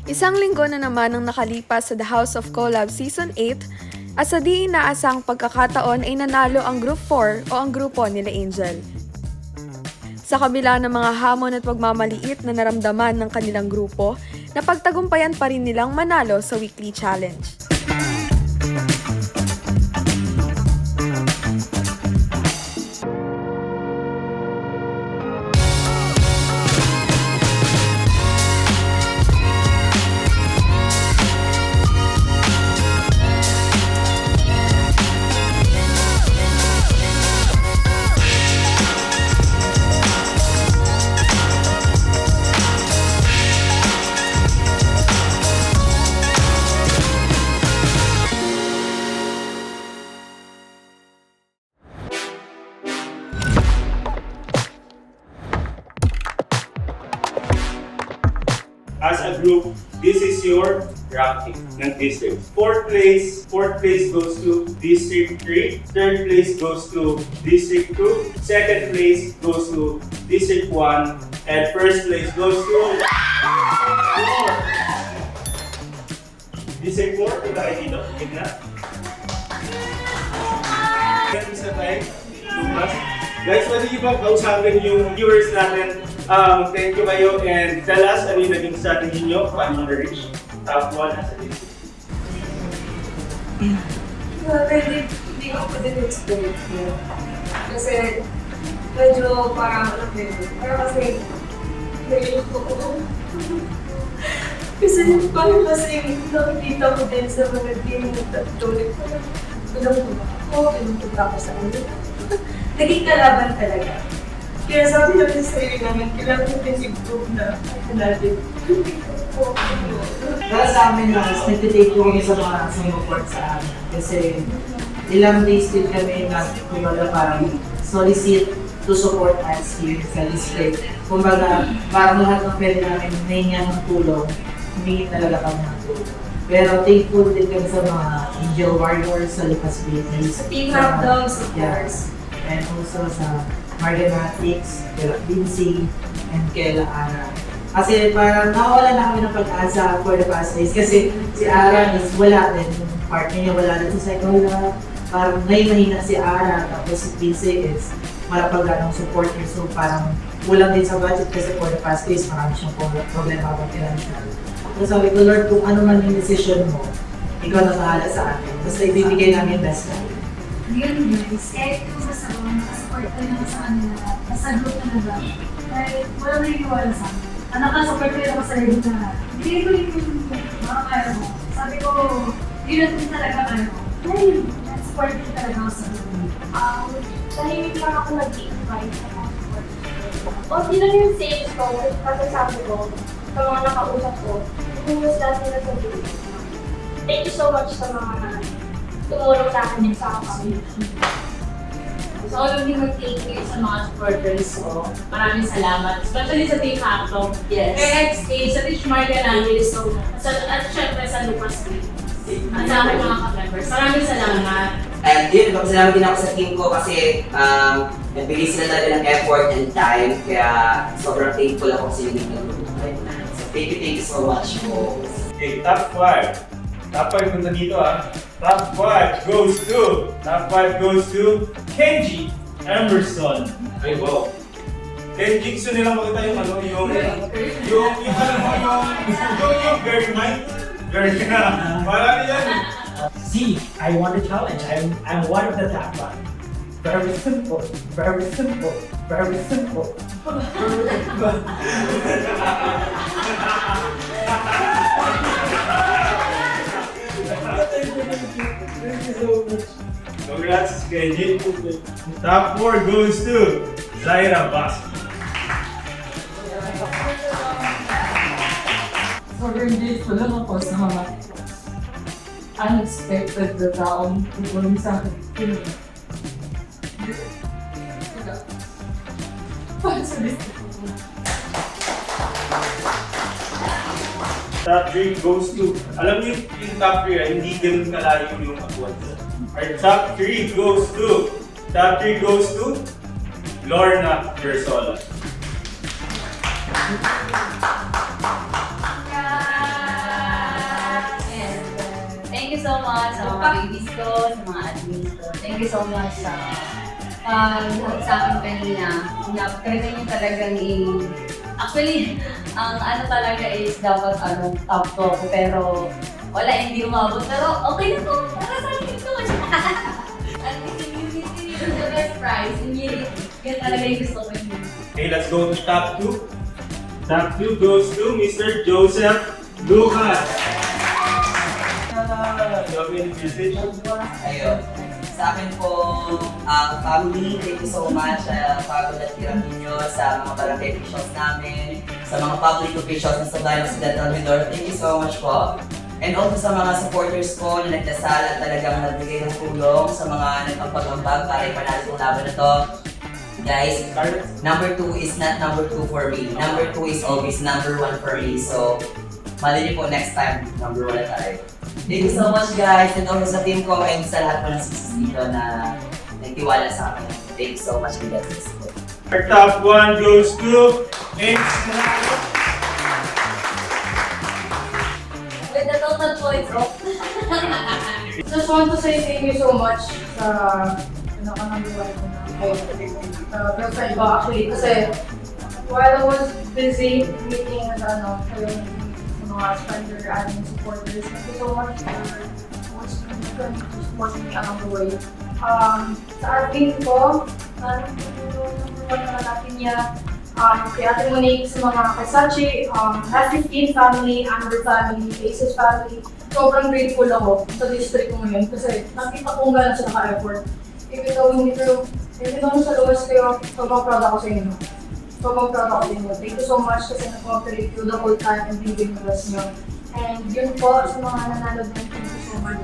Isang linggo na naman ang nakalipas sa The House of Collab Season 8 at sa di inaasang pagkakataon ay nanalo ang Group 4 o ang grupo nila Angel. Sa kabila ng mga hamon at pagmamaliit na naramdaman ng kanilang grupo, napagtagumpayan pa rin nilang manalo sa weekly challenge. As a group, this is your ranking ng district. Fourth place goes to District 3. Third place goes to District 2. Second place goes to District 1. And first place goes to District 4. Ito kayo dito, gitna. Isa tayo, Lucas. Guys, pwede niyo ba kausapin yung viewers natin? Thank you kayo and tell us ano yung naging strategy nyo paano na-reach top 1 as a list. Pwede, hindi ko pa din experience yun. Kasi medyo parang ano yun. Pero kasi medyo ko. Kasi parang kasi nakikita ko din sa mga team ng tuloy. Pinagpunta ko sa ano. Naging kalaban talaga. Kaya sabi namin sa sarili namin, kailangan natin i-prove na natin. Para sa amin guys, nagtitake ko kami sa mga sumuport sa amin. Kasi ilang days din kami na kumbaga parang solicit to support us here sa district. Kumbaga parang lahat ng pwede namin nahingan ng tulong, humingi talaga kami ng tulong. Pero thankful din kami sa mga Angel Warriors sa Lucas Babies. Team Hot Dogs, of course. And also sa Marganatics, kay Lindsay, and kay Ara. Kasi parang nawala na kami ng pag-asa for the past days. Kasi si Ara is wala din. Yung partner niya wala din sa second lab. Parang mahina si Ara. Tapos si Lindsay is marapaganong support niya. So parang kulang din sa budget kasi for the past days marami siyang problema about financial. So sabi ko, Lord, kung ano man yung decision mo, ikaw na bahala sa akin. Basta ibibigay namin best na. Yun guys, kahit kung sa sabaw, nakasupport ka naman sa kanila, nasa group talaga. Kahit walang naniniwala sa akin. Nakasupport ko ako sa rin na, hindi ko rin yung mga kaya mo. Sabi ko, yun natin talaga kaya ko. Dahil, support ko talaga ako sa group. Tahimik lang ako nag-i-invite sa mga support. O, di lang yung sales ko, kasi sabi ko, sa mga nakausap ko, kumulos lahat nila sa group. Thank you so much sa mga tumulong sa akin din sa kami. So, all din mag-thank you sa mga supporters ko. Maraming salamat. Especially sa Team Hackto. Yes. Kay XA, sa Teach Marganatics, at syempre sa Lucas Babies. At sa aking mga ka-members. Maraming salamat. And yun, magpasalamat din ako sa team ko kasi nagbigay sila talaga ng effort and time. Kaya sobrang thankful ako sa inyo. So, thank you so much po. Okay, top 5. Top 5 punta dito Top 5 goes to Kenji Emerson. Ay, wow. Kenji, gusto nila makita yung ano, yung very mind. Very na. Marami yan. See, I want a challenge. I'm one of the top 5. Very simple, very simple, very simple. Thank you so much. Congrats, Kenji. Top 4 goes to Zaira Basque. Sobrang grateful lang ako sa mga unexpected na taong tulong sa akin. Para sa district. Top 3 goes to, alam niyo yung top 3 hindi ganun kalayo yung akuan. Our top 3 goes to Lorna Versola. Thank you so much sa mga babies ko, sa mga admins ko. Thank you so much sa lahat sa akin kanina. Talaga yung talagang actually, ang ano talaga is dapat top ko ako, pero wala, hindi umabot. Pero okay na to, para sa akin to. At least immunity is the best prize. Immunity. Yan talaga yung gusto ko yun. Okay, let's go to top 2. Top 2 goes to Mr. Joseph Lucas. You have any message? Ayun. Sa akin po, family, thank you so much sa pagod at hirap ninyo sa mga barangay officials namin, sa mga public officials na sa Bayan Occidental Mindoro. Thank you so much po. And also sa mga supporters ko na nagdasal at talagang nagbigay ng tulong sa mga nagpapagambag para ipanalo itong laban na to. Guys, number 2 is not number 2 for me. Number 2 is always number 1 for me. So, mali po next time, number 1 na tayo. Thank you so much guys, and also sa team ko and sa lahat po ng success dito na nagtiwala sa akin. Thank you so much for that. Our top 1 goes to Ace. With the total points of Just want to say thank you so much sa number one girlfriend ko actually kasi while I was busy meeting with kayo mga spender and supporters, thank you so much for supporting me along the way. Sa admin ko, number one na natin niya, kay Ate Monique, sa mga Kasachi, F15 family, Amber family, Aces family, sobrang grateful ako sa district ko ngayon kasi nakita ko gano'n sila ka-effort. Even though sa luwas kayo, sobrang proud ako sa inyo. Sobrang proud ako sa inyo. Thank you so much kasi nag-cooperate you the whole time and bigay mo us nyo. And yun po sa mga nanalo din, thank you so much.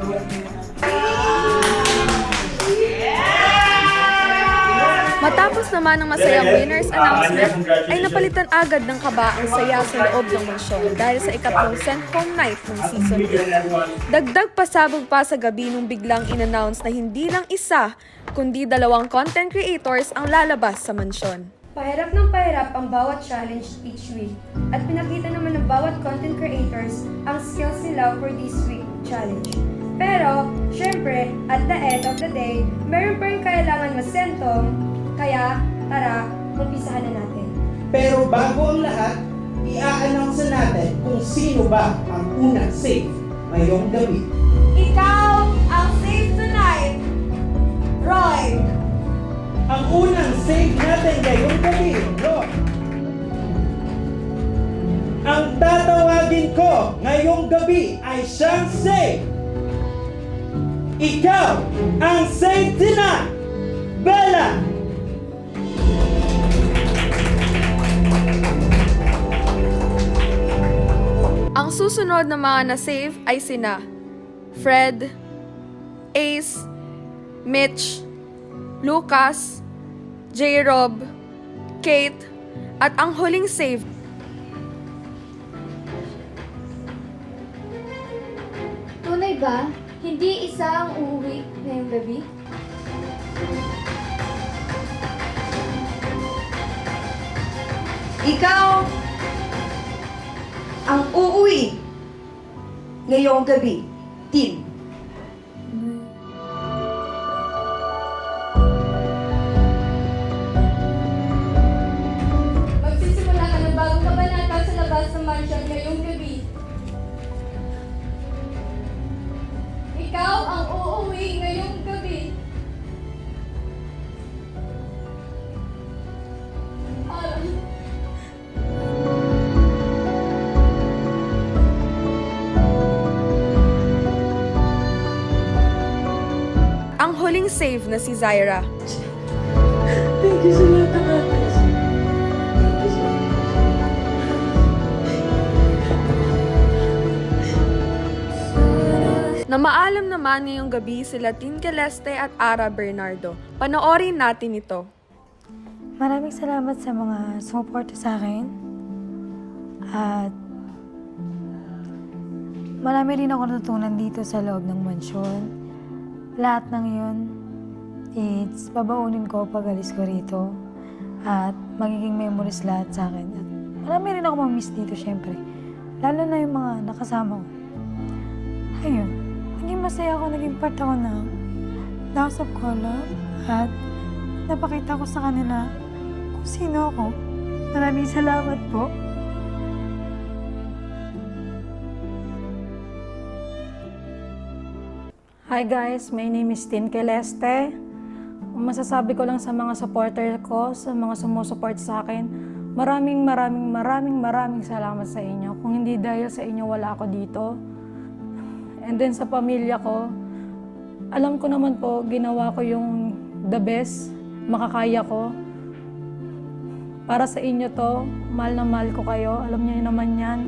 Matapos naman ng masayang winners announcement, ay napalitan agad ng kaba ang saya sa loob ng mansyon dahil sa ikatlong send home night ng season 8. Dagdag pasabog pa sa gabi nung biglang in-announce na hindi lang isa, kundi 2 content creators ang lalabas sa mansyon. Pahirap ng pahirap ang bawat challenge each week at pinakita naman ng bawat content creators ang skills nila for this week challenge. Pero, syempre, at the end of the day, meron pa rin kailangan masentong, kaya tara, umpisahan na natin. Pero bago ang lahat, i-a-announce natin kung sino ba ang unang safe ngayong gabi. Ikaw ang safe tonight, Roy! Ang unang safe natin ngayong gabi, Roy! Ang tatawagin ko ngayong gabi ay siyang safe! Ikaw ang safe tonight, Bella! Ang susunod na mga na-save ay sina Fred, Ace, Mitch, Lucas, J-Rob, Kate, at ang huling save. Tunay ba? Hindi isa ang uuwi ngayong gabi? Ikaw ang uuwi ngayong gabi, team. Magsisimula ka ng bagong kabanata sa labas ng mansion ngayong gabi. Ikaw ang uuwi ngayong gabi. Ang huling save na si Zaira. Thank you sa lahat ng atas. Na maalam naman ngayong gabi sila Tin Celeste at Ara Bernardo. Panoorin natin ito. Maraming salamat sa mga sumuporta sa akin. At marami rin ako natutunan dito sa loob ng mansyon. Lahat ng yun, babaunin ko pag alis ko rito. At magiging memories lahat sa akin. At marami rin ako mamimiss dito syempre. Lalo na yung mga nakasama ko. Ayun, naging masaya ako, naging part ako ng House of Collab at napakita ko sa kanila kung sino ako. Maraming salamat po. Hi guys, my name is Tin Celeste. Masasabi ko lang sa mga supporter ko, sa mga sumusuport sa akin, maraming salamat sa inyo. Kung hindi dahil sa inyo, wala ako dito. And then sa pamilya ko, alam ko naman po, ginawa ko yung the best, makakaya ko. Para sa inyo to, mahal na mahal ko kayo. Alam niyo naman yan.